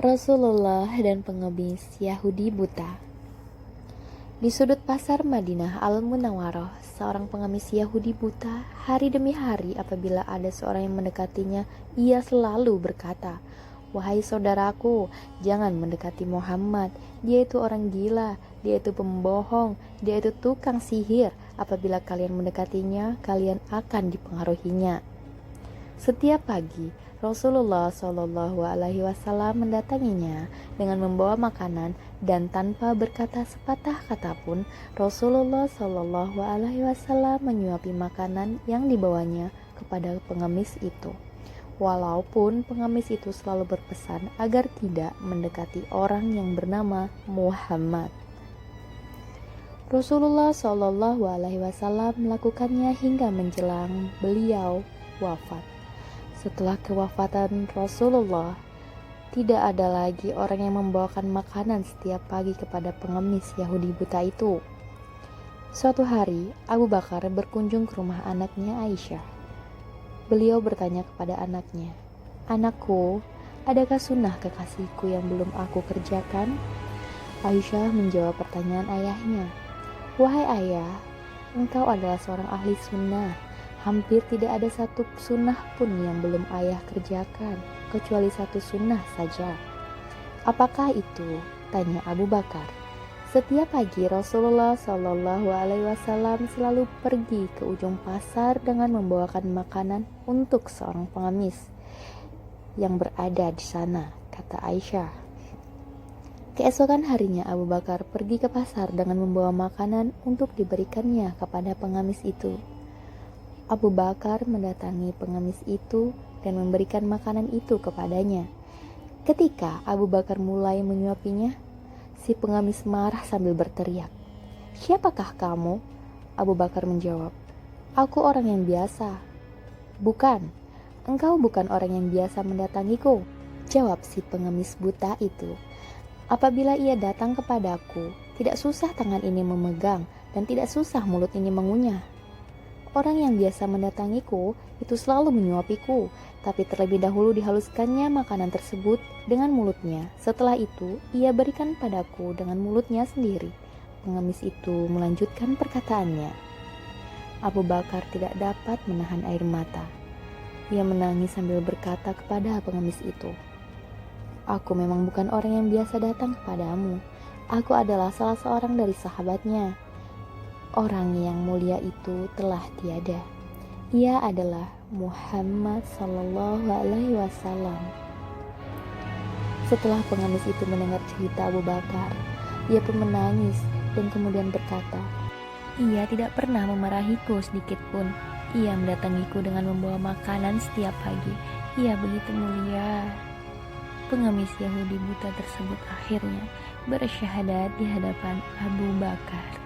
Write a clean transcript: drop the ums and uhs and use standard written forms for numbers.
Rasulullah dan pengemis Yahudi buta. Di sudut pasar Madinah Al-Munawwarah, seorang pengemis Yahudi buta, hari demi hari apabila ada seorang yang mendekatinya, ia selalu berkata, "Wahai saudaraku, jangan mendekati Muhammad. Dia itu orang gila, dia itu pembohong, dia itu tukang sihir. Apabila kalian mendekatinya, kalian akan dipengaruhinya." Setiap pagi, Rasulullah Shallallahu Alaihi Wasallam mendatanginya dengan membawa makanan dan tanpa berkata sepatah kata pun, Rasulullah Shallallahu Alaihi Wasallam menyuapi makanan yang dibawanya kepada pengemis itu. Walaupun pengemis itu selalu berpesan agar tidak mendekati orang yang bernama Muhammad. Rasulullah Shallallahu Alaihi Wasallam melakukannya hingga menjelang beliau wafat. Setelah kewafatan Rasulullah, tidak ada lagi orang yang membawakan makanan setiap pagi kepada pengemis Yahudi buta itu. Suatu hari, Abu Bakar berkunjung ke rumah anaknya Aisyah. Beliau bertanya kepada anaknya, "Anakku, adakah sunnah kekasihku yang belum aku kerjakan?" Aisyah menjawab pertanyaan ayahnya, "Wahai ayah, engkau adalah seorang ahli sunnah. Hampir tidak ada satu sunnah pun yang belum ayah kerjakan, kecuali satu sunnah saja." "Apakah itu?" tanya Abu Bakar. Setiap pagi Rasulullah Shallallahu Alaihi Wasallam selalu pergi ke ujung pasar dengan membawakan makanan untuk seorang pengemis yang berada di sana, kata Aisyah. Keesokan harinya Abu Bakar pergi ke pasar dengan membawa makanan untuk diberikannya kepada pengemis itu. Abu Bakar mendatangi pengemis itu dan memberikan makanan itu kepadanya. Ketika Abu Bakar mulai menyuapinya, si pengemis marah sambil berteriak, "Siapakah kamu?" Abu Bakar menjawab, "Aku orang yang biasa." "Bukan, engkau bukan orang yang biasa mendatangiku," jawab si pengemis buta itu. "Apabila ia datang kepadaku, tidak susah tangan ini memegang dan tidak susah mulut ini mengunyah. Orang yang biasa mendatangiku itu selalu menyuapiku, tapi terlebih dahulu dihaluskannya makanan tersebut dengan mulutnya. Setelah itu, ia berikan padaku dengan mulutnya sendiri." Pengemis itu melanjutkan perkataannya. Abu Bakar tidak dapat menahan air mata. Ia menangis sambil berkata kepada pengemis itu, "Aku memang bukan orang yang biasa datang kepadamu. Aku adalah salah seorang dari sahabatnya. Orang yang mulia itu telah tiada. Ia adalah Muhammad Sallallahu Alaihi Wasallam." Setelah pengemis itu mendengar cerita Abu Bakar, ia pun menangis dan kemudian berkata, "Ia tidak pernah memarahiku sedikit pun. Ia mendatangiku dengan membawa makanan setiap pagi. Ia begitu mulia." Pengemis Yahudi buta tersebut akhirnya bersyahadat di hadapan Abu Bakar.